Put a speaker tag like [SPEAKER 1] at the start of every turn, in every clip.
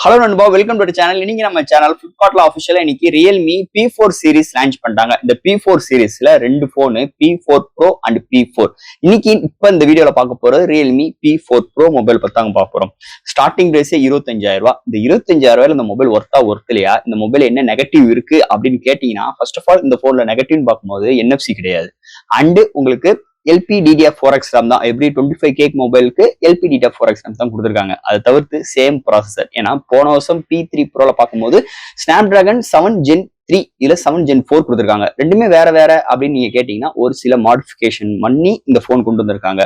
[SPEAKER 1] Hello நண்பா, welcome to channel. இன்னைக்கு நம்ம சேனல் Flipkartல ஆஃபிஷியலா இன்னைக்கு Realme P4 சீரிஸ் லான்ச் பண்ணிட்டாங்க. இந்த P4 சீரிஸ்ல ரெண்டு போனு P4 Pro அண்ட் P4. இன்னைக்கு இந்த வீடியோல பார்க்க போறது Realme P4 Pro மொபைல் பத்தாங்க பார்க்க போறோம். ஸ்டார்டிங் பிரைஸே 25,000 ரூபாய். இந்த 25,000 ரூபாயில இந்த மொபைல் ஒர்த் இல்லையா, இந்த மொபைல் என்ன நெகட்டிவ் இருக்கு அப்படின்னு கேட்டீங்கன்னா, ஃபர்ஸ்ட் ஆஃப் ஆல் இந்த போன்ல நெகட்டிவ்னு பார்க்கும்போது NFC கிடையாது. அண்ட் உங்களுக்கு LPDDR4X RAM தான். எப்படி 25K மொபைலுக்கு LPDDR4X RAM தான் கொடுத்துருக்காங்க. அதை தவிர்த்து சேம் ப்ராசஸர். ஏன்னா போன வருஷம் P3 Proல பார்க்கும்போது Snapdragon 7 Gen 3 இல்ல 7 Gen 4 கொடுத்துருக்காங்க. ரெண்டுமே வேற அப்படின்னு நீங்க கேட்டீங்கன்னா ஒரு சில மாடிஃபிகேஷன் பண்ணி இந்த போன் கொண்டு வந்திருக்காங்க.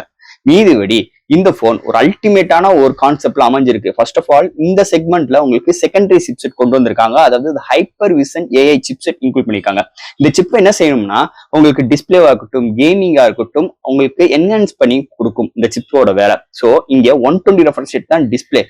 [SPEAKER 1] மீதிபடி இந்த போன் ஒரு அல்டிமேட்டான ஒரு கான்செப்ட்ல அமைஞ்சிருக்கு. ஃபர்ஸ்ட் ஆஃப் ஆல் இந்த செக்மெண்ட்ல உங்களுக்கு செகண்டரி சிப்செட் கொண்டு வந்திருக்காங்க. அதாவது hyper vision AI chipset include பண்ணிருக்காங்க. இந்த சிப் என்ன செய்யணும்னா உங்களுக்கு டிஸ்பிளேவா இருக்கட்டும், கேமிங்கா இருக்கட்டும், உங்களுக்கு என்ஹான்ஸ் பண்ணி கொடுக்கும் இந்த சிப்போட வேலை. ஸோ இங்க 120 ரெஃப்ரெஷ் ரேட் தான் டிஸ்பிளே.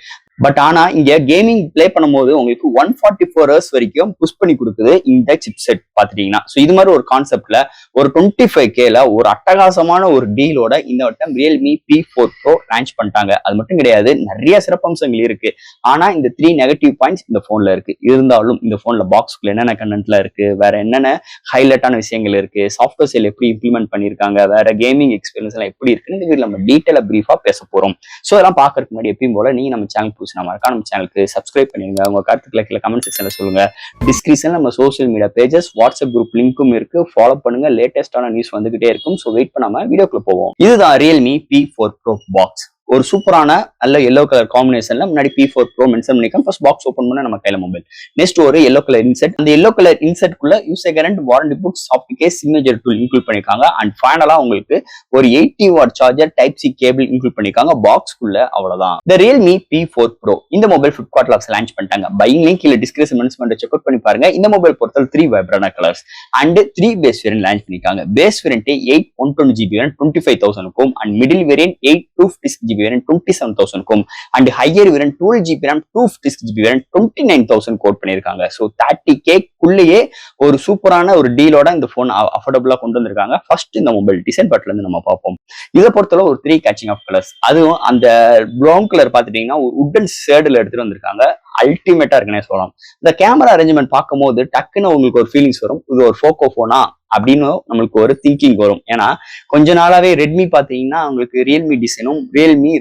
[SPEAKER 1] பட் ஆனா இங்க கேமிங் பிளே பண்ணும்போது உங்களுக்கு 144 ஹவர்ஸ் வரைக்கும் புஷ் பண்ணி கொடுக்குது இந்த சிப்செட் பாத்துட்டீங்கன்னா. ஸோ இது மாதிரி ஒரு கான்செப்ட்ல ஒரு 25Kல ஒரு அட்டகாசமான ஒரு டீலோட இந்த வட்டம் Realme P4 Pro லான்ச் பண்ணிட்டாங்க. அது மட்டும் கிடையாது, நிறைய சிறப்பம்சங்கள் இருக்கு. ஆனா இந்த 3 நெகட்டிவ் பாயிண்ட்ஸ் இந்த போன்ல இருக்கு. இருந்தாலும் இந்த போன்ல பாக்ஸ்குள்ள என்னென்ன கண்டென்ட்ல இருக்கு, வேற என்னென்ன ஹைலைட்டான விஷயங்கள் இருக்கு, சாஃப்ட்வேர் செல் எப்படி இம்ப்ளிமெண்ட் பண்ணிருக்காங்க, வேற கேமிங் எக்ஸ்பீரியன்ஸ் எல்லாம் எப்படி இருக்குன்னு இந்த வீடியோல நம்ம டீட்டெயிலா பிரீஃபா பேச போறோம். ஸோ இதெல்லாம் பாக்குறதுக்கு முன்னாடி எப்பயும் போல நீங்க நம்ம சேனல் நம்ம சேனலுக்கு சப்ஸ்கிரைப் பண்ணிருங்க. உங்க கருத்துக்களை கீழே கமெண்ட் செக்ஷன்ல சொல்லுங்க. டிஸ்கிரிப்ஷன்ல நம்ம social media pages, WhatsApp group லிங்க்கும் இருக்கு. ஃபாலோ பண்ணுங்க. லேட்டஸ்டான நியூஸ் வந்துகிட்டே இருக்கும். ஸோ வெயிட் பண்ணாம வீடியோக்குள்ள போவோம். இதுதான் Realme P4 Pro பாக்ஸ். ஒரு சூப்பரான நல்ல எல்லோ கலர் காம்பினேஷன்ல முன்னாடி P4 Pro மென்ஷன் பண்ணிருக்கோம். ஃபர்ஸ்ட் பாக்ஸ் ஓபன் பண்ண நம்ம கையில மொபைல். நெக்ஸ்ட் ஒரு எல்லோ கலர் இன்செட். அந்த எல்லோ கலர் இன்செட்குள்ள யூசர் கேரண்ட், warranty book, soft case, signature tool include பண்ணிருக்காங்க. அண்ட் ஃபைனலா உங்களுக்கு ஒரு 80 watt charger, type C cable include பண்ணிருக்காங்க. பாக்ஸ்க்குள்ள அவ்வளவுதான். இந்த Realme P4 Pro இந்த மொபைல் Flipkartல லான்ச் பண்ணிட்டாங்க. பையிங் லிங்க் கீழ டிஸ்கிரிப்ஷன் மென்ஷன் செக் அவுட் பண்ணி பாருங்க. இந்த மொபைல் பொறுத்தவரை 3 vibrant colours and 3 base variant launch பண்ணிருக்காங்க. பேஸ் வேரியன்ட் 8 120GB வேரியன்ட் 25,000க்கும் and middle variant 8 256GB variant 27,000 and higher variant 12GB RAM 256GB variant 29,000 quote பண்ணிருக்காங்க. சோ 30K குள்ளேயே ஒரு சூப்பரான ஒரு டீலோட இந்த போன் அஃபோர்டபுளா கொண்டு வந்திருக்காங்க. ஃபர்ஸ்ட் இந்த மொபைல் டிசைன் பார்ட்ல இருந்து நம்ம பார்ப்போம். இதை பொறுத்தவரை ஒரு 3 கேச்சிங் ஆஃப் கலர்ஸ். அதுவும் அந்த ப்ரௌன் கலர் பாத்துட்டீங்கன்னா ஒரு உட்டன் ஷேடுல எடுத்துட்டு வந்திருக்காங்க. அல்டிமேட்டா இருக்குன்னே சொல்லலாம். இந்த கேமரா அரேஞ்ச்மெண்ட் பார்க்கும்போது டக்குன்னு உங்களுக்கு ஒரு ஃபீலிங்ஸ் வரும், இது ஒரு போக்கோ போனா அப்படின்னு நம்மளுக்கு ஒரு திங்கிங் வரும். ஏன்னா கொஞ்ச நாளாவே ரெட்மி பாத்தீங்கன்னா உங்களுக்கு ரியல்மி டிசைனும்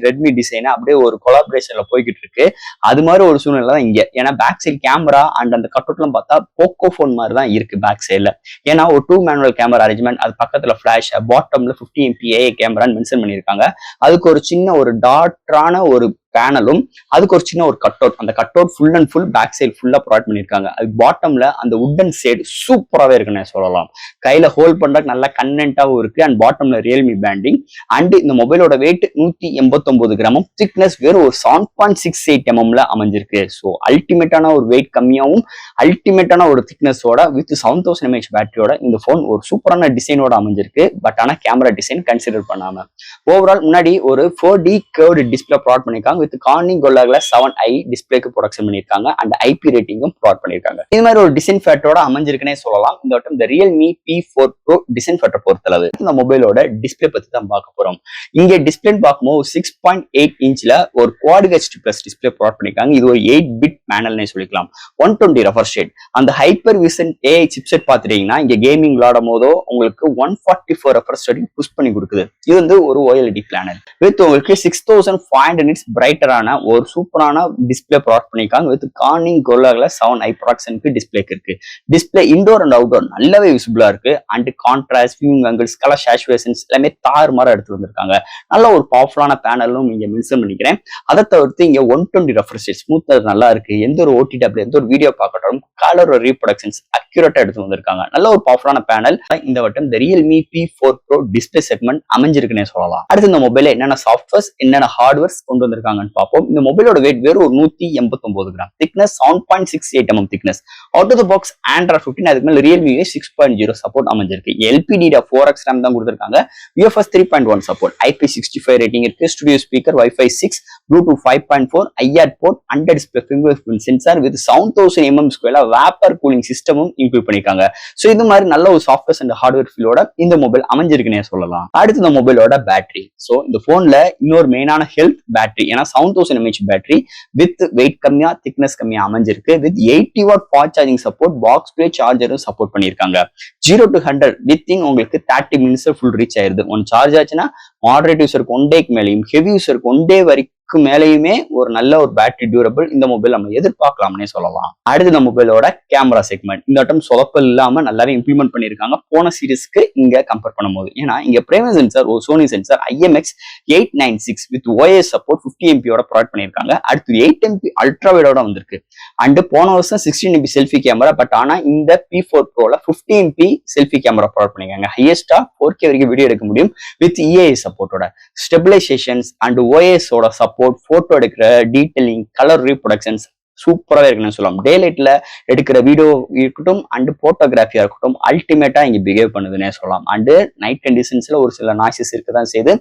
[SPEAKER 1] ரெட்மி டிசைனும் அப்படியே ஒரு கொலாபரேஷன்ல போய்கிட்டு இருக்கு. அது மாதிரி ஒரு சூழ்நிலை தான் இங்க. ஏன்னா பேக் சைட் கேமரா அண்ட் அந்த கட்டோட்லாம் பார்த்தா போக்கோ போன் மாதிரி தான் இருக்கு பேக் சைட்ல. ஏன்னா ஒரு 2 மேனுவல் கேமரா அரேஞ்ச்மெண்ட், அது பக்கத்துல பிளாஷ், பாட்டம்ல 50 MP AA கேமரான்னு மென்ஷன் பண்ணிருக்காங்க. அதுக்கு ஒரு சின்ன ஒரு டாட்டான ஒரு பேனலும், அதுக்கு ஒரு சின்ன ஒரு கட் அவுட். அந்த cut out full and full back side ஃபுல்லா ப்ரொவைட் பண்ணிருக்காங்க. அது பாட்டம்ல அந்த உட்டன் சைடு சூப்பராகவே இருக்குன்னு சொல்லலாம். கையில ஹோல்ட் பண்றதுக்கு நல்லா கன்வென்ட்டாவும் இருக்கு. அண்ட் பாட்டம்ல ரியல்மி பேண்டிங். அண்ட் இந்த மொபைலோட வெயிட் 189 கிராமும், திக்னஸ் வெறும் ஒரு 7.68 mm அமைஞ்சிருக்கு. ஸோ அல்டிமேட்டான ஒரு வெயிட் கம்மியாகவும் அல்டிமேட்டான ஒரு திக்னஸோட வித் 7000 mAh பேட்டரியோட இந்த போன் ஒரு சூப்பரான டிசைனோட அமைஞ்சிருக்கு. பட் ஆனா கேமரா டிசைன் கன்சிடர் பண்ணாம ஓவரால் முன்னாடி ஒரு 4D கர்வ்டு டிஸ்பிளே ப்ரொவைட் பண்ணிருக்காங்க. With Corning Gorilla glass 7i டிஸ்பிளேக்கு ப்ரொடக்ஷன் பண்ணிருக்காங்க. அண்ட் IP ரேட்டிங்கும் ப்ரொவைட் பண்ணிருக்காங்க. இது மாதிரி ஒரு டிசைன் ஃபேக்டரோட அமைஞ்சிருக்குன்னே சொல்லலாம். இந்த வட்டம் இந்த Realme P4 Pro design factor பொறுத்தளவு இந்த மொபைலோட டிஸ்பிளே பத்தி தான் பார்க்க போறோம். இங்க டிஸ்பிளே பார்க்கும்போது 6.8 இன்ச்ல ஒரு Quad HD+ டிஸ்பிளே ப்ரொவைட் பண்ணிருக்காங்க. இது ஒரு 8-பிட் பேனல்னே சொல்லிக்கலாம். 120 ரெஃப்ரெஷ் ரேட். அந்த ஹைப்பர் விஷன் AI சிப்செட் பாத்துட்டீங்கன்னா இங்க கேமிங் விளையாடும் போதோ உங்களுக்கு 144 ரெஃப்ரெஷ் ரேட்டிங் புஷ் பண்ணி கொடுக்குது. இது வந்து ஒரு OLED பேனல் வித் உங்களுக்கு 6500 nits பிரைட்டரான ஒரு சூப்பரான டிஸ்பிளே ப்ரொவைட் பண்ணிருக்காங்க. With Corning Gorilla glass 7i ப்ரொடக்ஷனுக்கு டிஸ்பிளேக்கு இருக்கு. டிஸ்பிளே இன்டோர் அண்ட் அவுட்டோர் நல்லாவே விசிபிளா இருக்கு. And contrast, viewing angles, colour saturations எல்லாமே தாறுமாறா எடுத்து வந்திருக்காங்க. நல்ல ஒரு பவர்ஃபுல்லான பேனலும் இங்க மென்ஷன் பண்ணிக்கிறேன். அதை தவிர்த்து இங்க 120 ரெஃப்ரெஷ் ரேட் ஸ்மூத்னஸ் நல்லா இருக்கு. எந்த ஒரு OTT எந்த ஒரு வீடியோ பார்க்கட்டும் கலர் ரீப்ரொடக்ஷன்ஸ் அக்யூரேட்டா எடுத்து வந்திருக்காங்க. நல்ல ஒரு பவர்ஃபுல்லான பேனல் இந்த வட்டம் இந்த Realme P4 Pro display segment அமைஞ்சிருக்குன்னே சொல்லலாம். அடுத்து இந்த மொபைல என்னென்ன சாஃப்ட்வேர்ஸ் என்னென்ன ஹார்ட்வேர்ஸ் கொண்டு வந்திருக்காங்கன்னு பார்ப்போம். இந்த மொபைலோட வெயிட் வெறும் ஒரு 189 gram, thickness 7.68 mm thickness. Out of the box Android 15, அதுக்கு மேல Realme 6.0 சப்போர்ட் அமைஞ்சிருக்கு. LPDDR4X RAM தான் கொடுத்துருக்காங்க. UFS 3.1 சப்போர்ட், IP65 ரேட்டிங் இருக்கு, studio speaker, Wi-Fi 6, Bluetooth 5.4, IR port, under display finger sensor with 7000 mm2 vapour cooling சிஸ்டமும் include பண்ணிருக்காங்க. So இது மாதிரி நல்ல ஒரு சாஃப்ட்வேர் அண்ட் ஹார்ட்வேர் ஃபீலோட இந்த மொபைல் அமைஞ்சிருக்குன்னே சொல்லலாம். அடுத்து இந்த மொபைலோட பேட்டரி. சோ இந்த போன்ல இன்னொரு மெயினான ஹெல்த் பேட்டரி, ஏன்னா 7000 mAh பேட்டரி வித் வெயிட் கம்மியா திக்னஸ் கம்மியா அமைஞ்சிருக்கு. With 80 watt fast charging support, box play சார்ஜரும் சப்போர்ட் பண்ணிருக்காங்க. 0 to 100 வித்தின் உங்களுக்கு 30 மினிட்ஸ் ஃபுல் ரீச் ஆயிருது. ஒன் சார்ஜ் ஆச்சுன்னா மாடரேட் யூசருக்கு 1 டேக்கு மேலேயும், ஹெவி யூசருக்கு 1 டே வரைக்கும் மேலேயுமே ஒரு நல்ல ஒரு பேட்டரி டியூரபிள் இந்த மொபைல் நம்ம எதிர்பார்க்கலாம்னே சொல்லலாம். அடுத்து இந்த மொபைலோட கேமரா செக்மெண்ட் இந்த வட்டம் சொதப்பல் இல்லாம நல்லாவே இம்ப்ளிமெண்ட் பண்ணிருக்காங்க போன சீரிஸ்க்கு இங்க கம்பேர் பண்ணும்போது. ஏன்னா இங்க பிரைமரி சென்சார் ஒரு Sony sensor IMX896 with OIS support 50 MP provide பண்ணிருக்காங்க. அடுத்து 8 MP அல்ட்ரா வைடோட வந்திருக்கு. அண்ட் போன வருஷம் 16 MP செல்ஃபி கேமரா, பட் ஆனா இந்த P4 Proல 50 MP selfie camera provide பண்ணிருக்காங்க. ஹையஸ்டா 4K வரைக்கும் வீடியோ எடுக்க முடியும் வித் EAI சப்போர்ட்டோட. ஸ்டெபிலைசேஷன்ஸ் அண்ட் OIS ஓட சப்போர்ட், போட்டோ எடுக்கிற டீடைலிங், கலர் ரீப்ரொடக்ஷன்ஸ் சூப்பராகவே இருக்குன்னு சொல்லலாம். டே லைட்ல எடுக்கிற வீடியோ இருக்கட்டும் அண்ட் போட்டோகிராஃபியா இருக்கட்டும் அல்டிமேட்டா இங்க பிஹேவ் பண்ணுதுன்னே சொல்லலாம். அண்ட் நைட் கண்டிஷன்ஸ்ல ஒரு சில நாய்ஸஸ் இருக்கதான் செய்யுது.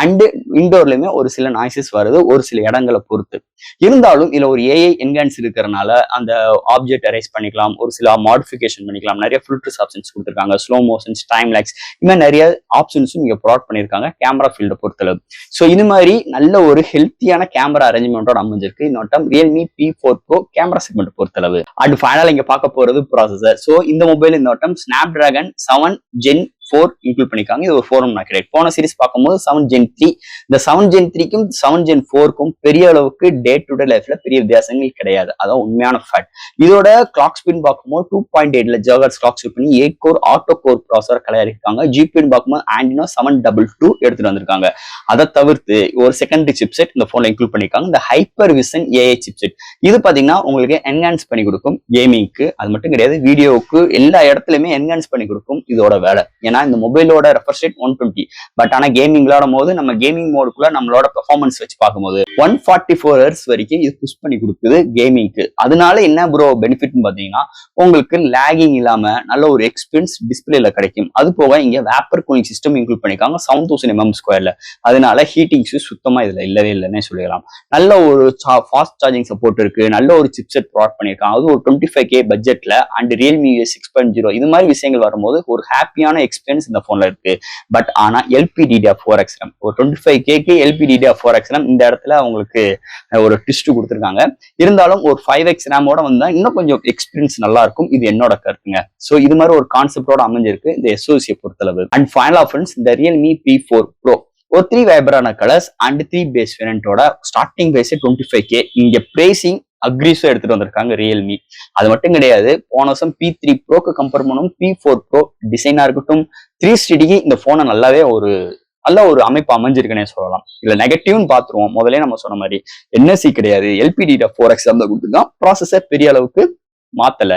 [SPEAKER 1] அண்ட் இன்டோர்லயுமே ஒரு சில நாய்ஸஸ் வருது ஒரு சில இடங்களை பொறுத்து. இருந்தாலும் இதுல ஒரு AI என்ஹான்ஸ் இருக்கிறனால அந்த ஆப்ஜெக்ட் அரைஸ் பண்ணிக்கலாம், ஒரு சில மாடிஃபிகேஷன் பண்ணிக்கலாம், நிறைய ஃபில்டர்ஸ் ஆப்ஷன்ஸ் கொடுத்துருக்காங்க, ஸ்லோ மோஷன்ஸ், டைம் லேக்ஸ், இந்த மாதிரி நிறைய ஆப்ஷன்ஸும் இங்க ப்ரொவைட் பண்ணிருக்காங்க கேமரா ஃபீல்டை பொறுத்தளவு. ஸோ இது மாதிரி நல்ல ஒரு ஹெல்த்தியான கேமரா அரேஞ்ச்மெண்டோட அமைஞ்சிருக்கு இந்த வட்டம் Realme P4 Pro camera segment பொறுத்தளவு. அண்ட் ஃபைனலா இங்க பார்க்க போறது ப்ராசஸர். ஸோ இந்த மொபைல் இந்த வட்டம் Snapdragon 7 Gen 4 இன்க்ளூட் பண்ணிருக்காங்க. இது ஒரு 4 கிடையாது. போன சீரிஸ் பார்க்கும்போது 7 Gen 3, இந்த 7 Gen 3க்கும் 7 Gen 4க்கும் பெரிய அளவுக்கு டே டு டே லைஃப்ல பெரிய வித்தியாசங்கள் கிடையாது. அதான் உண்மையான ஃபேக்ட். இதோட கிளாக் ஸ்பீட் பார்க்கும்போது 2.8 GHz கிளாக் ஸ்பீட் பண்ணி 8 கோர் ஆட்டோ கோர் ப்ராசஸர் கலையாயிருக்காங்க. ஜிபின்னு பார்க்கும்போது Adreno 722 எடுத்துட்டு வந்திருக்காங்க. அதை தவிர்த்து ஒரு செகண்டரி சிப்செட் இந்த போன்ல இன்க்ளூட் பண்ணிருக்காங்க, இந்த ஹைப்பர் விஷன் AI சிப்செட். இது பாத்தீங்கன்னா உங்களுக்கு என்ஹான்ஸ் பண்ணி கொடுக்கும் கேமிங்க்கு, அது மட்டும் கிடையாது வீடியோவுக்கு எல்லா இடத்துலயுமே என்ஹான்ஸ் பண்ணி கொடுக்கும் இதோட வேலை. ஏன்னா இந்த மொபைலோட ரெஃப்ரெஷ் ரேட் 120, பட் ஆனா கேமிங் விளையாடும் போது நம்ம கேமிங் மோடுக்குள்ள நம்மளோட பெர்ஃபார்மன்ஸ் வச்சு பார்க்கும்போது 144 Hz வரைக்கும் இது புஷ் பண்ணி கொடுக்குது கேமிங்க்கு. அதனால என்ன ப்ரோ பெனிஃபிட்னு பாத்தீங்கன்னா உங்களுக்கு லேகிங் இல்லாம நல்ல ஒரு எக்ஸ்பீரியன்ஸ் டிஸ்பிளேல கிடைக்கும். அது போக இங்க வேப்பர் கூலிங் சிஸ்டம் இன்க்ளூட் பண்ணிருக்காங்க 7000 mm2. அதனால ஹீட்டிங் இஷ்யூஸ் சுத்தமா இதுல இல்லவே இல்லைன்னே சொல்லலாம். நல்ல ஒரு ஃபாஸ்ட் சார்ஜிங் சப்போர்ட் இருக்கு, நல்ல ஒரு சிப்செட் ப்ரொவைட் பண்ணிருக்காங்க, அது ஒரு 25K பட்ஜெட்ல. அண்ட் Realme US 6.0 இது மாதிரி விஷயங்கள் வரும்போது ஒரு ஹாப்பியான எக்ஸ்பீரியன்ஸ் இந்த போன்ல இருக்கு. பட் ஆனா LPDDR4X RAM ஒரு 25K LPDDR4X RAM இந்த இடத்துல அவங்களுக்கு ஒரு ட்விஸ்ட் கொடுத்துருக்காங்க. இருந்தாலும் ஒரு 5X RAM ஓட வந்தா இன்னும் கொஞ்சம் எக்ஸ்பீரியன்ஸ் நல்லா இருக்கும், இது என்னோட கருத்துங்க. சோ இது மாதிரி ஒரு கான்செப்டோட அமைஞ்சிருக்கு இந்த SoC பொறுத்தளவு. அண்ட் ஃபைனலா ஃப்ரெண்ட்ஸ் இந்த Realme P4 Pro ஒரு 3 வைப்ரான கலர்ஸ் அண்ட் 3 பேஸ் வேரியண்டோட ஸ்டார்டிங் பிரைஸ் 25K. இங்க பிரைசிங் அக்ரீஸா எடுத்துட்டு வந்திருக்காங்க ரியல்மி. அது மட்டும் கிடையாது, போன வருஷம் P3 Proக்கு கம்பேர் பண்ணும் P4 Pro டிசைனா இருக்கட்டும் 360க்கு இந்த போனை நல்லாவே ஒரு நல்ல ஒரு அமைப்பு அமைஞ்சிருக்குன்னே சொல்லலாம். இல்ல நெகட்டிவ்னு பாத்துருவோம். முதலே நம்ம சொன்ன மாதிரி NSC கிடையாது, LPDDR4X தான் கொடுத்துருக்கான். ப்ராசஸர் பெரிய அளவுக்கு மாத்தல,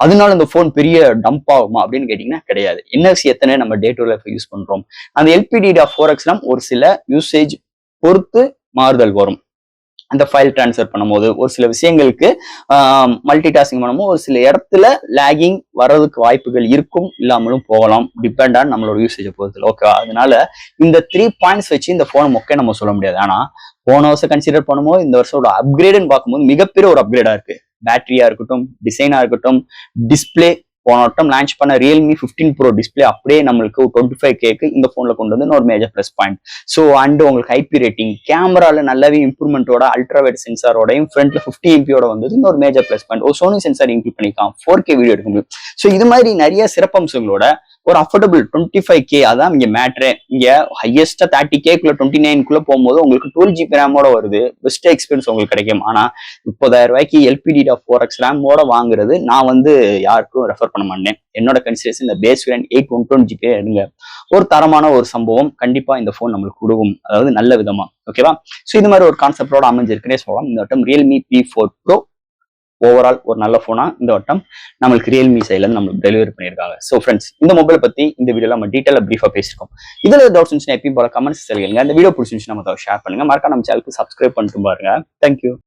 [SPEAKER 1] அதனால இந்த போன் பெரிய டம்ப் ஆகுமா அப்படின்னு கேட்டீங்கன்னா கிடையாது. NFC எத்தனை நம்ம டே டு லைஃப் யூஸ் பண்றோம், அந்த LPDDR4X ஒரு சில யூசேஜ் பொறுத்து மாறுதல் வரும். அந்த ஃபைல் டிரான்ஸ்ஃபர் பண்ணும்போது ஒரு சில விஷயங்களுக்கு மல்டி டாஸ்கிங் பண்ணும்போது ஒரு சில இடத்துல லேகிங் வர்றதுக்கு வாய்ப்புகள் இருக்கும், இல்லாமலும் போகலாம், டிபெண்ட் ஆன் நம்மளோட யூசேஜை பொறுத்து. ஓகே, அதனால இந்த 3 பாயிண்ட்ஸ் வச்சு இந்த போனை மொக்க நம்ம சொல்ல முடியாது. ஆனா போன வருஷம் கன்சிடர் பண்ணும்போது இந்த வருஷம் அப்கிரேடுன்னு பார்க்கும்போது மிகப்பெரிய ஒரு அப்கிரேடா இருக்கு. பேட்டரியா இருக்கட்டும், டிசைனா இருக்கட்டும், டிஸ்பிளே போன வட்டம் லான்ச் பண்ண Realme 15 Pro டிஸ்பிளே அப்படியே நம்மளுக்கு 25Kக்கு இந்த போன்ல கொண்டு வந்து ஒரு major plus point. So and உங்களுக்கு IP ரேட்டிங், கேமரால நல்லாவே இம்ப்ரூவ்மெண்டோட அல்ட்ரா வைட் சென்சாரோடையும் ஃப்ரண்ட்ல 50 MPயோட வந்தது ஒரு மேஜர் பிளஸ் பாயிண்ட். ஒரு சோனி சென்சார் இன்க்ளூட் பண்ணிக்கலாம், 4K வீடியோ எடுக்க முடியும். ஸோ இது மாதிரி நிறைய சிறப்பம்சங்களோட ஒரு அஃபோர்டபுள் 25K அதான் இங்க மேட்ரே. இங்க ஹையஸ்டா 30Kக்குள்ள 29க்குள்ள போகும்போது உங்களுக்கு 12GB ரேமோட வருது, பெஸ்ட் எக்ஸ்பீரியன்ஸ் உங்களுக்கு கிடைக்கும். ஆனா 30,000 ரூபாய்க்கு LPDDR4X ரேமோட வாங்குறது நான் யாருக்கும் ரெஃபர் பண்ண மாட்டேன். என்னோட கன்சிடரேஷன் இந்த பேஸ் வேரியன்ட் 8 120GB எடுங்க. ஒரு தரமான ஒரு சம்பவம் கண்டிப்பா இந்த போன் நம்மளுக்கு கொடுக்கும், அதாவது நல்ல விதமா. ஓகேவா? ஸோ இது மாதிரி ஒரு கான்செப்டோட அமைஞ்சிருக்குன்னே சொல்லலாம். இந்த வட்டம் Realme P4 Pro ஓவரால் ஒரு நல்ல போனா இந்த வட்டம் நம்மளுக்கு Realme சைட்ல இருந்து நம்மளுக்கு டெலிவரி பண்ணியிருக்காங்க. ஸோ ஃப்ரெண்ட்ஸ், இந்த மொபைல் பத்தி இந்த வீடியோல நம்ம டீட்டெயிலா பிரீஃபா பேசிருக்கோம். இதுல டவுட்ஸ் இருந்துச்சுன்னா எப்பயும் போல கமெண்ட்ஸ் தெரியுங்க. இந்த வீடியோ பிடிச்சிருந்துச்சுன்னா நம்ம ஷேர் பண்ணுங்க. மறக்காம நம்ம சேனலுக்கு சப்ஸ்கிரைப் பண்ணிட்டு பாருங்க. தேங்க்யூ.